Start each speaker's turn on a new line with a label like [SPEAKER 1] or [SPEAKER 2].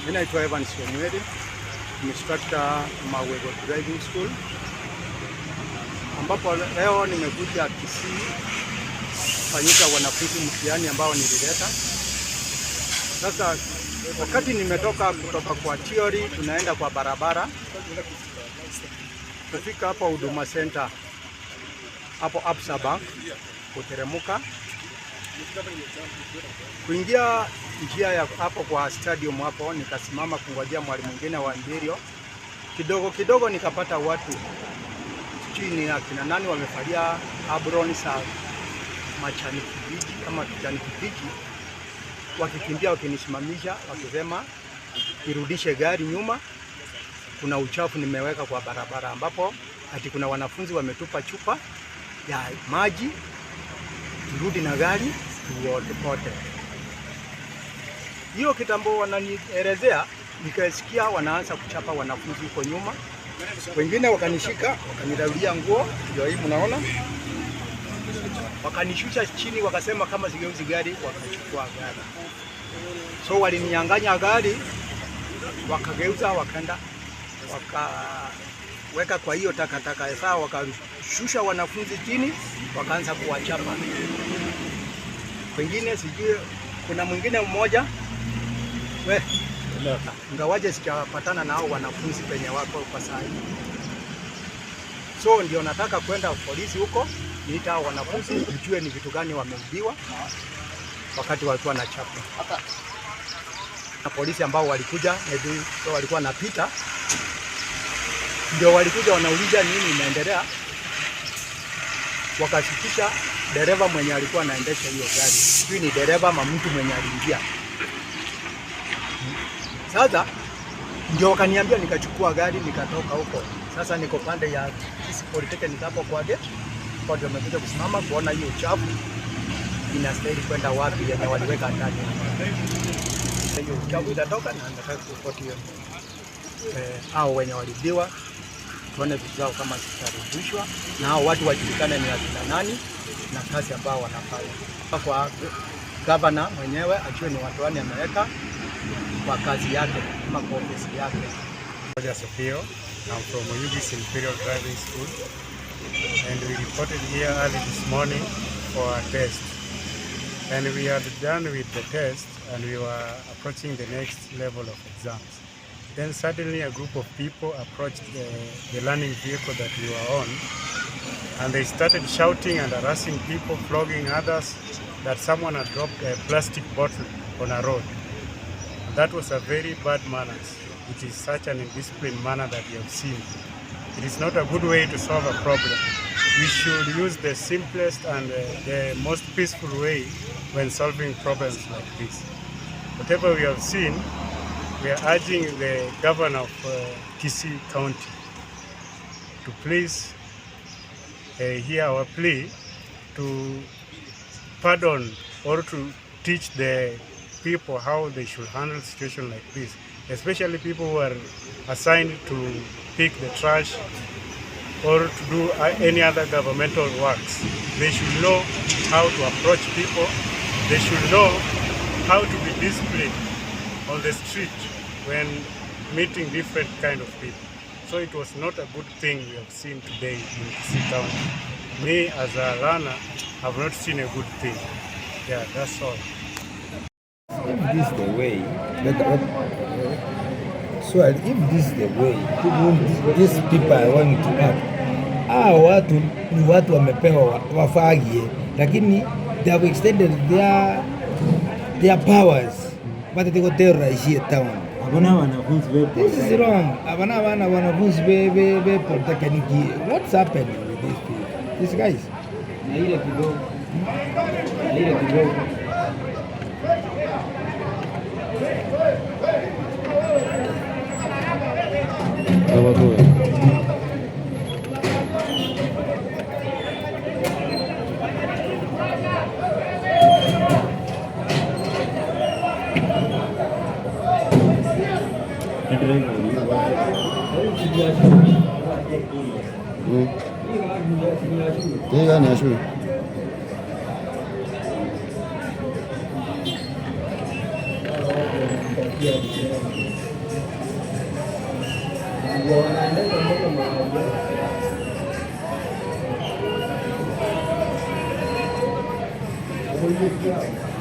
[SPEAKER 1] Mimi naitwa Evans Omweri, instructor Mawego Driving School, ambapo leo nimekuja Kisii fanyika wanafunzi mtihani ambao nilileta. Sasa wakati nimetoka kutoka kwa theory, tunaenda kwa barabara kufika hapo Huduma Center hapo Absa Bank, kuteremuka kuingia njia ya hapo kwa stadium hapo, nikasimama kungojea mwalimu mwingine wa Mbirio. Kidogo nikapata watu chini ya kina nani wamefalia abroni sa machani kibichi ama kijani kibichi, wakikimbia wakinisimamisha, wakisema nirudishe gari nyuma, kuna uchafu nimeweka kwa barabara, ambapo ati kuna wanafunzi wametupa chupa ya maji, turudi na gari tuote. Hiyo kitambo wananielezea, nikasikia wanaanza kuchapa wanafunzi huko nyuma. Wengine wakanishika, wakanirarulia nguo, ndio hii mnaona. Wakanishusha chini, wakasema kama sigeuzi gari, wakachukua gari. So walininyang'anya gari, wakageuza, wakaenda wakaweka kwa hiyo takataka sasa, wakashusha wanafunzi chini, wakaanza kuwachapa. Wengine sijui, kuna mwingine mmoja ngawaje sikapatana nao wanafunzi penye wako kwa saa hii. So ndio nataka kwenda polisi huko, niita wanafunzi ujue ni vitu gani wameibiwa wakati walikuwa na chapa. Na polisi ambao walikuja so walikuwa napita, ndio walikuja wanauliza nini inaendelea, wakashikisha dereva mwenye alikuwa anaendesha hiyo gari. Sijui ni dereva ama mtu mwenye aliingia. Sasa ndio wakaniambia, nikachukua gari nikatoka huko. Sasa niko pande ya Kisii Polytechnic hapo kwa gate. Kwa ndio nimekuja kusimama kuona hiyo uchafu inastahili kwenda wapi, yenye waliweka ndani. Hiyo uchafu itatoka na nataka kuripoti hiyo. Hao wenye walibiwa tuone vitu zao kama zitarudishwa, na hao watu wajulikane ni akina nani na kazi ambao wanafanya. Kwa governor mwenyewe ajue ni watu gani ameweka kwa kazi yake ama kwa ofisi yake.
[SPEAKER 2] I'm from UBC Imperial Driving School, and we reported here early this morning for a test. And we are done with the test and we were approaching the next level of exams. Then suddenly a group of people approached the learning vehicle that we were on, and they started shouting and harassing people, flogging others, that someone had dropped a plastic bottle on a road. That was a very bad manners. It is such an indisciplined manner that we have seen. It is not a good way to solve a problem. We should use the simplest and the most peaceful way when solving problems like this. Whatever we have seen, we are urging the governor of Kisii County to please hear our plea to pardon or to teach the people how they should handle situations like this, especially people who are assigned to pick the trash or to do any other governmental works. They should know how to approach people. They should know how to be disciplined on the street when meeting different kind of people. So it was not a good thing we have seen today in Kisii County. Me as a learner have not seen a good thing. Yeah, that's all.
[SPEAKER 3] If this is the way, if this is the way these people are wanting to act, watu ni watu wamepewa wafagie, lakini they have extended their powers, but they go terrorize town.
[SPEAKER 4] Abana wanafunzi wepo.
[SPEAKER 3] This is wrong. Abana wanafunzi be Polytechnic. What's happening with these people? These guys.
[SPEAKER 4] Na ile kidogo.
[SPEAKER 5] Hii gani ya shule?
[SPEAKER 3] Thank you.